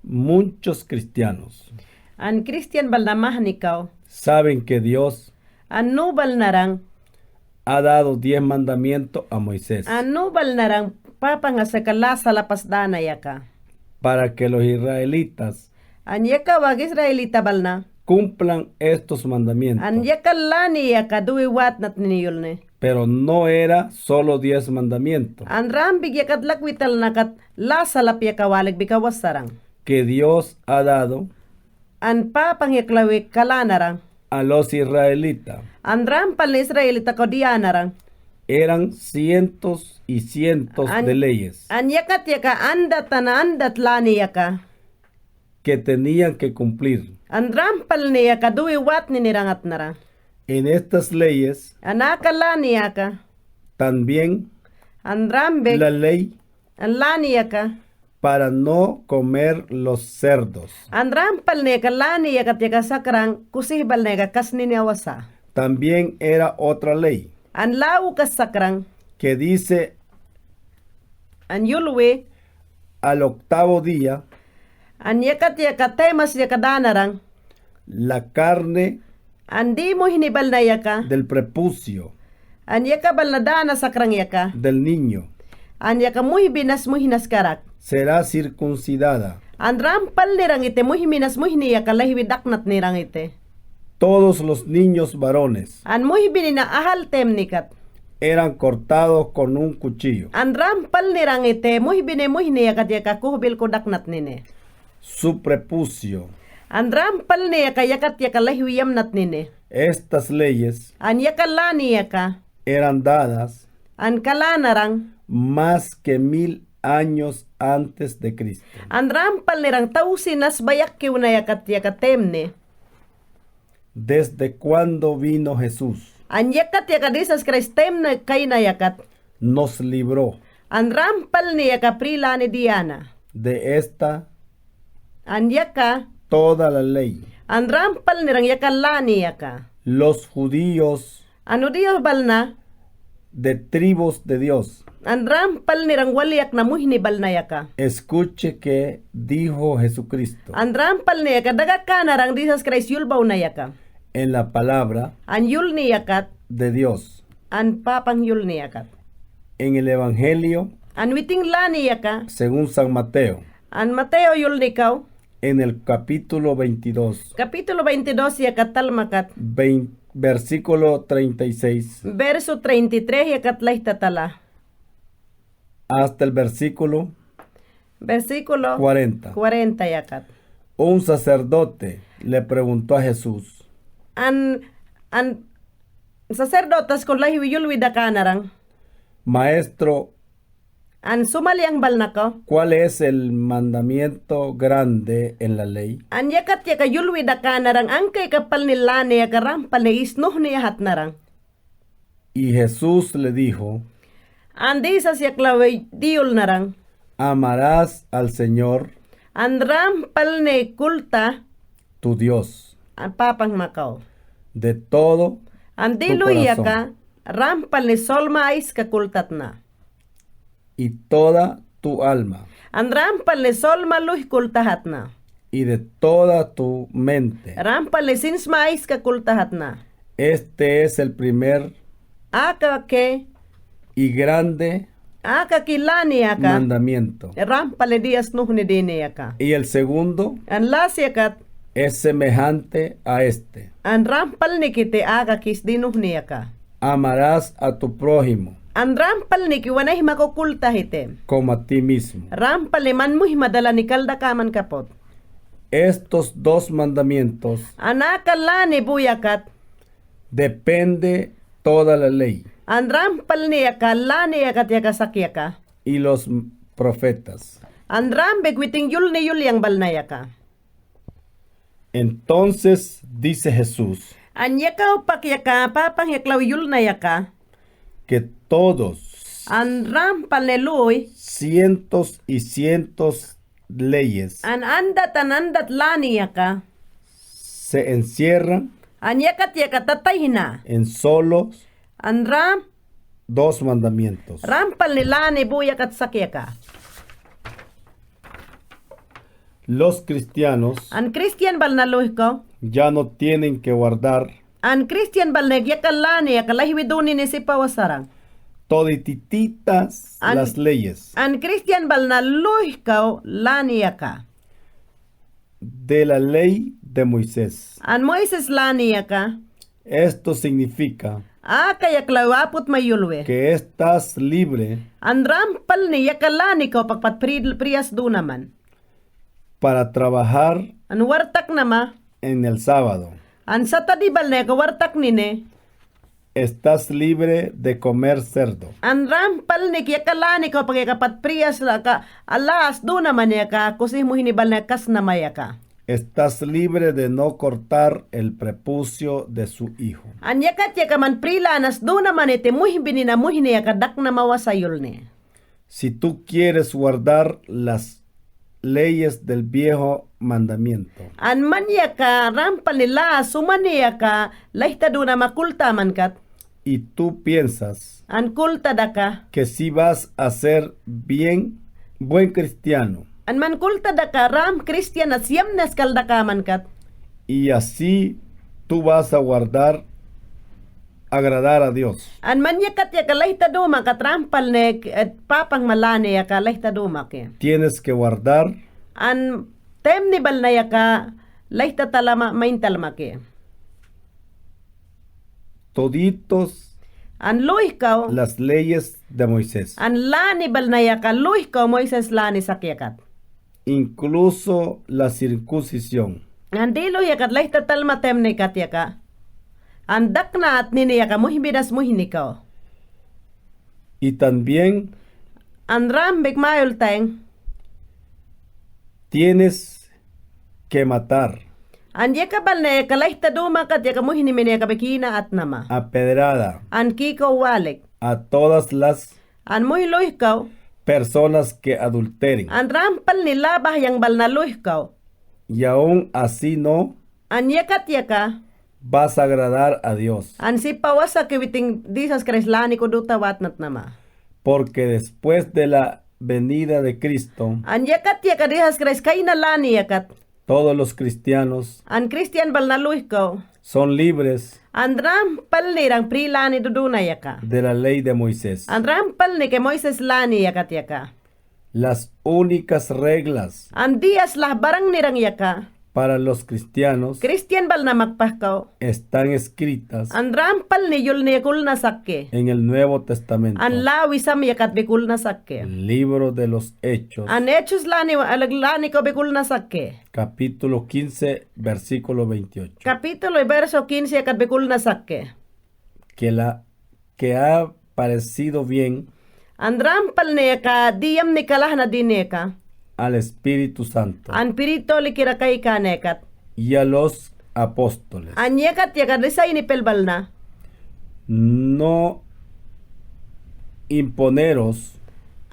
Muchos cristianos An Christian balnamahan ikaw. saben que Dios An nubal narang. ha dado 10 mandamientos a Moisés An nubal narang papanga sa kalasa lapas dana yaka. para que los israelitas An yaka wag Israelita balna. cumplan estos mandamientos. An yaka lani yaka duiwat nat niniyulne. Pero no era solo 10 mandamientos An rambig yakat lakwital nakat lasa lap yaka walig bikawasarang. que Dios ha dado An papang yaklawi kalanarang. a los israelitas. An rampal ni Israelita ko diyanarang. Eran cientos y cientos de leyes An yakat yaka andat na andat lani yaka. que tenían que cumplir. An rampal ni yaka duiwat ni nirangat nara. En estas leyes Anaka lani yaka. también An rambig. la ley An lani yaka. para no comer los cerdos. An rampal ni yaka lani yakat yaka sakrang kusihbal ni yaka kasni ni awasa. También era otra ley An lau kas sakrang. que dice An yulwi. al octavo día An yakat yaka temas yaka danarang. la carne An di mo hinibal na yaka. del prepucio An yaka bal na dana sakrang yaka. del niño An yaka muy binas muy hinaskarak. será circuncidada. An rampal nirang ite muy minas muy niya kalahiwidak nat nirang ite. Todos los niños varones An muy binina ahal temnikat. eran cortados con un cuchillo. An rampal nirang ite muy bine muy niya kat yaka kuhbil kudak nat nine. Su prepucio. An rampal niya kayakat yaka lahiwiyam nat nine. Estas leyes An yaka lani yaka. eran dadas An kalanarang. más que 1000 años antes de Cristo. An rampal nirang tausinas bayak kiuna yakat yaka temne. Desde cuando vino Jesús, An yakat yaka disas Christ temne kayna yakat. nos libró An rampal niya kaprila ni Diana. de esta An yaka. toda la ley. An rampal nirang yaka lani yaka. Los judíos Ano Dios balna? de tribus de Dios. An rampal nirang waliyak na muhni balna yaka. Escuche que dijo Jesucristo An rampal ni yaka daga kanarang disas Christ yulbaw na yaka. en la palabra An yul ni yakat. de Dios. An papang yul ni yakat. En el Evangelio, An witing lani yaka. según San Mateo, An Mateo yul nikaw. en el capítulo 22, Kapitulo 22 yakat talmakat. versículo 36, Verso 33 yakat lahtatala. hasta el versículo Versikulo 40. 40 yakat. Un sacerdote le preguntó a Jesús, An sacerdotes ko lahiwiyulwi da kanarang. Maestro, An sumaliang balna ko. ¿cuál es el mandamiento grande en la ley? An yakat yaka yulwi da kanarang angkay kapal nila niya karampal ni isnuh niya hat narang. Y Jesús le dijo, Andi sa siyaklawi diul narang. amarás al Señor An rampal ni kulta tu Dios an papang makaw. de todo An tu diluy corazón yaka rampal ni solma ais ka kultat na. y toda tu alma An rampal ni solma luh kultahat na. y de toda tu mente. Rampal ni sinsma ais ka kultahat na. Este es el primer Aka ke, y grande aka kilani yaka. mandamiento. Rampal ni dias nuh ni dini yaka. Y el segundo An las yakat es semejante a este. an rampal ni kiti aga kis dinuh niya ka. Amarás a tu prójimo An rampal ni kiwanay makukulta hite. como a ti mismo. Rampal ni man muhi madala ni kalda kaman kapot. Estos dos mandamientos Anakal ni buyakat. depende toda la ley An rampal ni yakala ni yakat yakasakya y los profetas. An rambeg witing yul ni yul yang bal na yaka. Entonces dice Jesús An yakaw pak yaka papang yaklaw yul na yaka. que todos An rampal ni luy. cientos y cientos leyes An andat lani yaka. se encierran An yakat yakatatay na. en solo An dos mandamientos. rampal ni lani buyak at sakya ka. Los cristianos An Christian bal na luhikaw. ya no tienen que guardar An Christian bal na yakalani yakalahibiduni ni si pawasarang. todititas An- las leyes An Christian bal na luhikaw lani yaka. de la ley de Moisés. An Moises lani yaka. Esto significa Kayak lawapot mayulwe. que estás libre An rampal ni yakalani ko pagpat priyas do naman. para trabajar An wartak nama. en el sábado. An satadibal na kawartak nine. Estás libre de comer cerdo. An rampal ni yakalani ko pagkapat priyas la ka alas do naman yaka kusih mo hinibal na kas na mayaka. Estás libre de no cortar el prepucio de su hijo. An yakat yakaman prilanas do naman ite muhibini na muhini yakadak na mawasayol ni. Si tú quieres guardar las leyes del viejo mandamiento, An man yaka rampal nila sumani yaka lahita do na makulta man kat. y tú piensas An kulta daka. que si vas a ser buen cristiano, An man kulta daka ram Christian at siyam nas kaldaka man kat. y así tú vas a agradar a Dios, An man yakat yaka lahita do kat rampal ne papang malane yaka lahita do ke. tienes que guardar An tem ni bal na yaka lahita talama maintalma ke. toditos An luhikaw. las leyes de Moisés, An lani bal na yaka luhikaw Moises lani sakyakat. incluso la circuncisión. An dilo yakat lahita talma tem ni kat yaka. An dakna at nini yaka muhibidas muhinikaw. Y también An ram bigmayol teng. tienes que matar An yaka bal na yaka lahita duma kat yaka muhinimin yaka bikina at nama. a pedrada An kiko walik. a todas las An muy luhikaw. personas que adulteren. An rampal nila bahyang bal na luhikaw. Y aún así no An yakat yaka. vas a agradar a Dios, An si pawasa kiwiting disas kreslani ko duta watnat nama. porque después de la venida de Cristo, An yakat yaka disas kres kaina lani yakat. todos los cristianos An Christian bal na luhikaw. son libres An rampal nirang prilani duduna yaka. de la ley de Moisés. An rampal ni ke Moises lani yakat yaka. Las únicas reglas An dias lah barang nirang yaka. para los cristianos Christian bal na magpahkaw. están escritas An rampal ni yul ni kul na sakke. en el Nuevo Testamento, An lawi sam yakat bikul na sakke. el libro de los Hechos, An hechos lani alaglani ko bikul na sakke. capítulo 15, versículo 28, Kapitulo y verso 15 yakat bikul na sakke. que ha parecido bien An rampal ni yaka diyam ni kalah na dineka. al Espíritu Santo An pirito li kirakay ka nekat. y a los apóstoles An yakat yakat risay ni pelbal na. no imponeros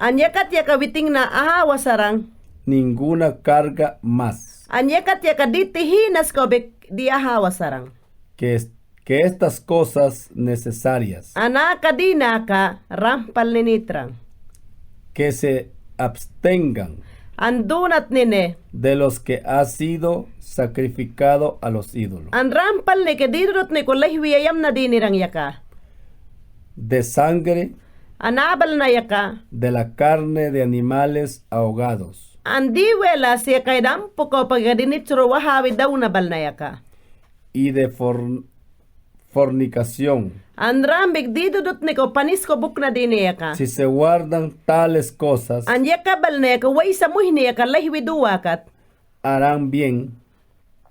An yakat yakat witing na ahawa sarang. ninguna carga más An yakat yakat ditihinas ko bik di ahawa sarang. que estas cosas necesarias Ana kadina ka rampal ni nitrang. que se abstengan Andunat nine. de los que ha sido sacrificado a los ídolos, An rampal ni ke dirut ni kulay wiyayam na dinirang yaka. de sangre, Anabal na yaka. de la carne de animales ahogados, An diwela siya kay dampo ko pagkadinitsuro wahawi daw na bal na yaka. y de fornicación. An rambig didudut ni ko panis ko buk na din yaka. Si se guardan tales cosas, An yaka bal na yaka way sa muhi ni yaka lahwi duwakat. harán bien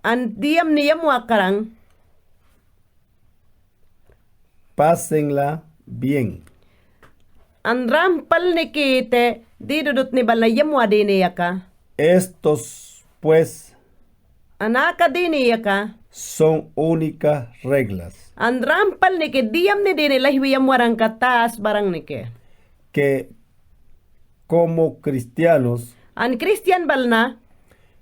An diyam niyam wakarang. pásenla bien. An rampal ni kite didudut ni bal na yamwa din yaka. Estos, pues, Anaka din yaka. son únicas reglas An rampal ni ke diyam ni din lahwi yamwarang katas barang ni ke. que como cristianos An Christian bal na.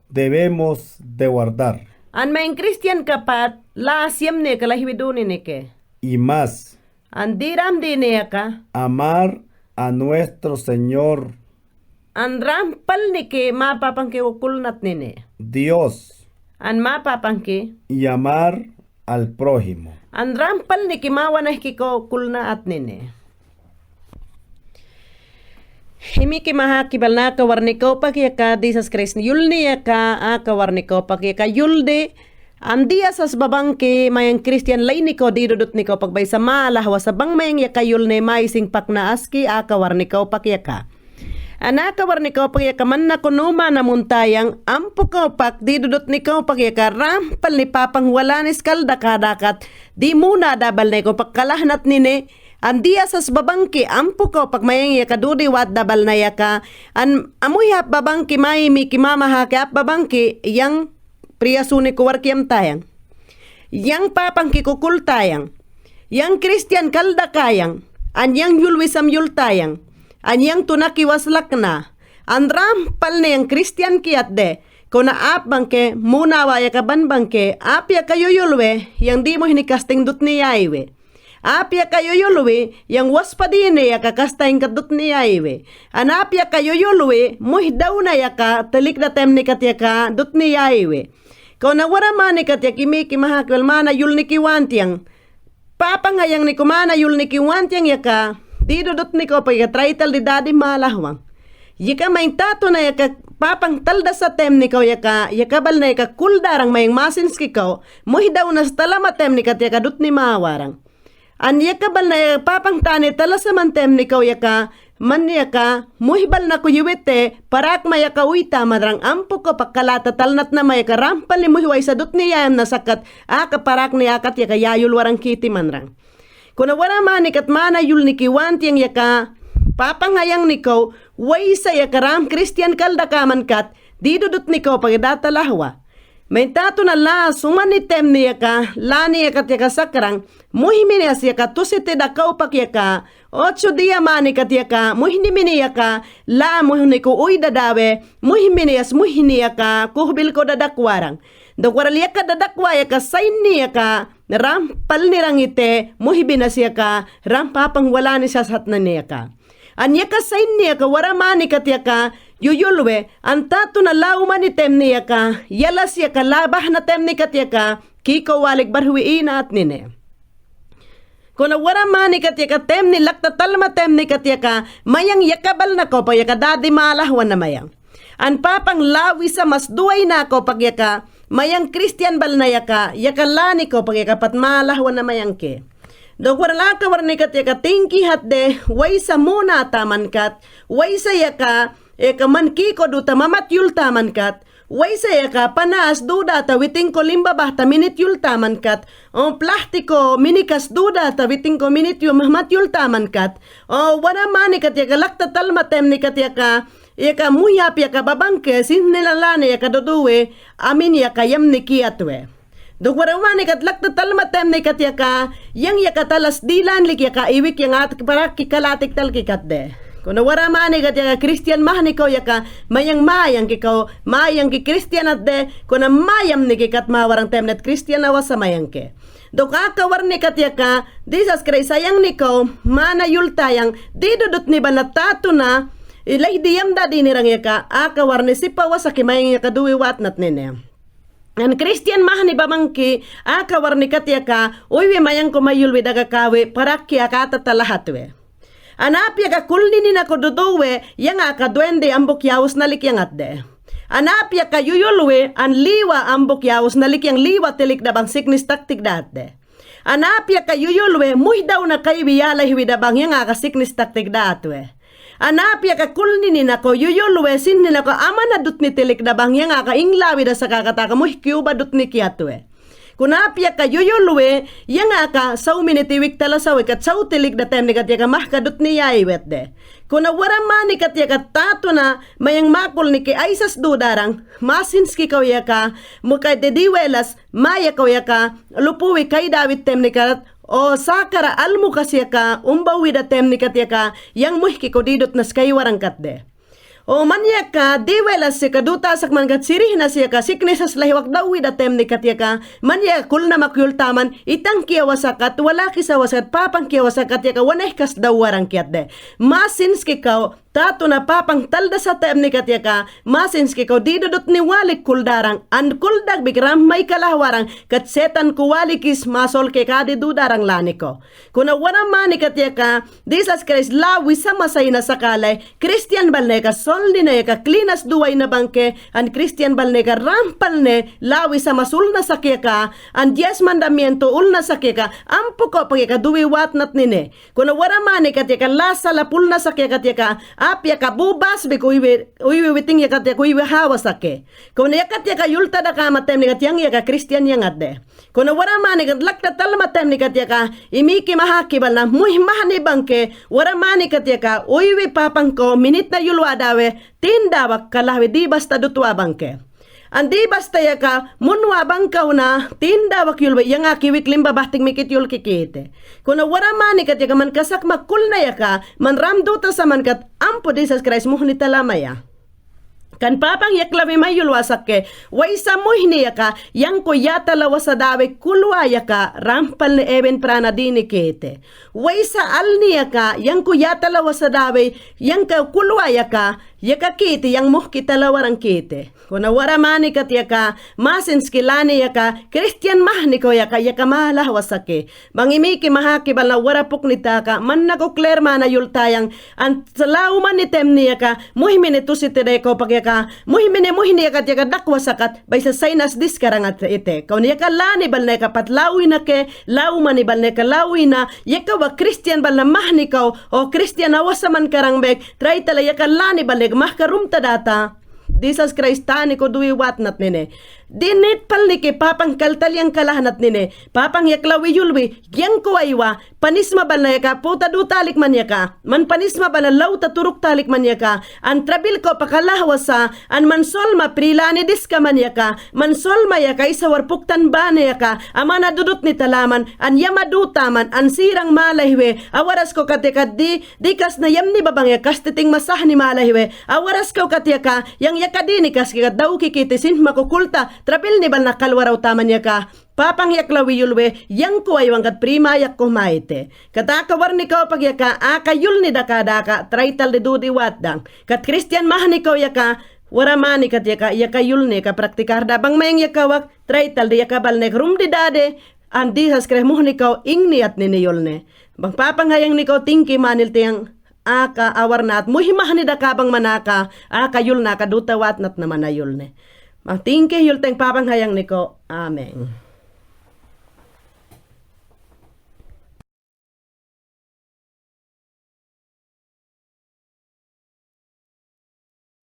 debemos de guardar, An main Christian kapat la siyam ni kalahwi duni ni ke. y más, An diram din yaka. amar a nuestro Señor An rampal niki mapapangki ukulnat nini. Dios, An mapapangki. y amar al prójimo. An rampal niki mawanay kiko kulna at nini. Himi ki maha kibal na kawarnikaw pakyaka Jesus Christ yulni yaka kawarnikaw pakyaka yulde ang dias as babangki mayang Christian lainiko di dudut niko pagbay sa malahwa sa bang mayang yaka yulne may singpak na aski kawarnikaw pakyaka. Anakawar ni kau pagyaka man na kunuma na muntayang ampo kau pak di dudot ni kau pagyaka rampal ni papang wala ni skalda kadakat di muna dabal na ko pagkalahnat nini an diya sas babangki ampo kau pak mayang yaka dudi wat dabal na yaka an amuy hap babangki may mi kimamaha ke ap babangki yang priyasuni kuwar kiyam tayang yang papang kikukul tayang yang Christian kalda kayang an yang yulwisam yul tayang anyang tunakiwas lakna, ang rampal na yung Christian kiyat de, kung naap bangke, munawa ya kaban bangke, apya kayo yulwe, yang di mo hinikasting dut ni yaiwe. Apya kayo yulwe, yang waspadine ya kakasting kadut ni yaiwe. Anapya kayo yulwe, muhdaw na ya ka, talik na tem ni katya ka, dut ni yaiwe. Kung nawara man ni katya kimi kimahakwal mana yul ni kiwantiyang, papangayang ni kumana yul ni kiwantiyang ya ka, di dudot ni ko pagkatraital di dadi malahwang. Yaka may tato na yaka papang talda sa tem ni ko yaka bal na yaka kuldarang mayang masinski ko muhidaw na sa talama tem ni kat yaka dut ni mawarang. An yaka bal na yaka papang tani tala sa man tem ni ko yaka man yaka muhibal na ko yuwite parak mayaka uita madrang ampo ko pagkalata talnat na mayaka rampal ni muhiway sa dut ni yayam na sakat parak ni akat yaka yayul warang kiti manrang. Kuna wala manikat mana yul ni kiwanti ang yaka, papangayang nikaw, way sa yakaram Christian kalda kaman kat, di dudut nikaw pagdatalahwa. May tato na la, sumanitem ni yaka, lani yakat yaka sakrang, muhiminias yaka, tusite dakaw pak yaka, 8 dia manikat yaka, muhimini yaka, la muhuniko uy dadawe, muhiminias muhini yaka, kuhbil ko dadakwarang. Dakwara liya ka dadakwa yaka sain niya ka rampal nirang ite muhibina siya ka rampapang wala ni sasat na niya ka. Anya ka sain niya ka waramani kat yaka yuyulwe ang tato na lauman ni tem niya ka yalas siya ka labah na tem ni kat yaka kiko walik barhuiina at nine. Kung waramani kat yaka tem ni lakta talma tem ni kat yaka mayang yakabal na ko pa yaka dadi malahwan na mayang. An papang lawi sa mas duay na ko pag yaka mayang Christian bal na yaka lani ko pag yaka pat malahwan na mayang ke. Dok warala ka warni kat yaka tingki hat de way sa muna taman kat way sa yaka man kiko duta mamat yul taman kat way sa yaka panas duda ta witing ko limbabah ta minit yul taman kat o plastiko minikas duda ta witing ko minit yul mamat yul taman kat o wala mani kat yaka lakta talma tem ni kat yaka muyap yaka babangke sin nilalane yaka doduwe amin yaka yam ni kiyatwe. Duk warawani kat lakta talma tem ni kat yaka yang yaka talas dilan lik yaka iwik yang at para kikalatik tal kikat de. Kung waramani kat yaka Christian mahni ko yaka mayang kikaw mayang ki Christian at de kung mayam ni kikat mawarang tem net Christian awas sa mayang ke. Dok akawar ni kat yaka disas kray sayang ni ko mana yultayang di dudut ni banatato na ilay diyam da dinirang yaka akawar ni si pawas sa kimayang yaka duwiwat nat nene. Ang Christian mahani babangki akawar ni kat yaka uywi mayang kumayulwi daga kawe parak yaka tatalahatwe. Anap yaka kulni ni nako duduwe yang aka duende ambok yaus nalik yang atde. Anap yaka yuyulwe an liwa ambok yaus nalik yang liwa telik dabang siknis taktik datde. Anap yaka yuyulwe muhdaw na kaybiyala hiwi dabang yang aka siknis taktik datwe. Anap yaka kulni ni nako yuyulwe sin ni nako amana dut ni telik dabang yang aka inglawi da sa kakataka muhkiuba dut ni kiatwe. Kunapya ka yuyulwe yang aka saw minitiwik tala saw kat saw tilik da tem ni kat yaka mahkadut ni yaiwet de. Kuna waramani kat yaka tato na mayang makul ni ki aisas dudarang masinski kaw yaka mukay dediwelas maya kaw yaka lupuwi kay David tem ni kat o sakara almu kas yaka umbawi da tem ni kat yaka yang muhki ko didot nas kay warang kat de. O manya ka, di welas si kaduta sak man kat sirih na siya ka, siknisas lahiwak daw idatem ni kat yaka, manya kul na makyultaman, itang kiyawasakat, wala kisawasakat, papang kiyawasakat yaka, wanay kas daw warang kiat de. Masins kikaw, tato na papang talda sa taem ni katyaka, masins ki ko didudot ni walik kuldarang, an kuldag bigram may kalahwarang, kat setan kuwalikis masol ke kadi dudarang lani ko. Kuna wana mani katyaka, Jesus Christ lawi sa masay na sakalay, Christian balneka solni na yaka klinas duway na bangke, an Christian balneka rampal ne, lawi sa masul na sakyaka, an 10 mandamiento ul na sakyaka, ampo ko pagka duwiwat nat nine. Kuna wana mani katyaka, lasa lapul na sakyaka katyaka, apya ka bubas be ko iwi witing ya katyaka iwi hawa sake. Kuna ya katyaka yulta da ka matem ni katyang ya ka Christian yang adde. Kuna wana mani kat lakta tal matem ni katyaka, imiki mahakibal na muhimahani bangke, wana mani katyaka, iwi papang ko minit na yulwa dawe, tindawak kalahwi di basta dutwa bangke. Andi basta ya ka munwa bangkaw na tindawak yulwe yang akiwik limba bahting mikit yul kikite. Kuna wara mani kat ya ka man kasak makul na ya ka man ramduta sa man kat ampo Jesus Christ muhni talamaya. Kan papang yaklabi may yulwasak ke, way sa muhni ya ka, yang ko yata lawa sa dawe kulwa ya ka, rampal ni eben prana dini kete. Way sa alni ya ka, yang ko yata lawa sa dawe, yang ka kulwa ya ka kiti, yang muh kita lawarang kite. Kuna wara mani kat ya ka, masins kilani ya ka, Christian mahni ko ya ka mahalah wasake. Mangimiki mahakibal na wara puknita ka, man nagukler mana yultayang, an salaw man ni temni ya ka, muhimini tusitide ko pag ya ka, muhimini ya ka dakwa sakat, bay sa sainas diskarang at ite. Kau niya ka lani bal na ka patlawi na ke, law mani bal na ka lawi na, ya ka wa Christian bal na mahni ko, o Christian awasaman karang bek, try tala ya ka lani bal na mahkarumta data. Jesus Christ tani ko duwiwat nat nene. Dinit palni ke papang kaltal yang kalahanat nene. Papang yaklawi yulwi, yang kuwaiwa, panisma bal na yaka, puta du talik man yaka. Man panisma bal na lauta turuk talik man yaka. An trabil ko pakalahwasa, an mansolma prilani diska man yaka. Mansolma yaka isawar puktan bane yaka. Amana dudut ni talaman, an yamadutaman, an sirang malahwe. Awaras ko katika dikas na yam ni babang yakas titing masah ni malahwe. Awaras ko katika yang yakadini kas kikat daw kikitisin makukulta trapil ni bal nakalwaraw taman yaka papang yaklawi yulwe yang kuway wangkat prima yak kumaite katakawar ni kao pag yaka akayul ni daka traital di dudi watdang kat Christian mahani ko yaka waramani kat yaka yul ni ka praktikar dabang mayang yakawak traital di yakabal nek rum di dade andi haskreh muhni kao ingni at niniyol ne bang papang hayang ni kao tingki manil tiyang aka awarnat muhimahani da kabang manaka aka yul na kadutawat nat na manayul ne. Mang tingke yul teng papang hayang niko. Amen.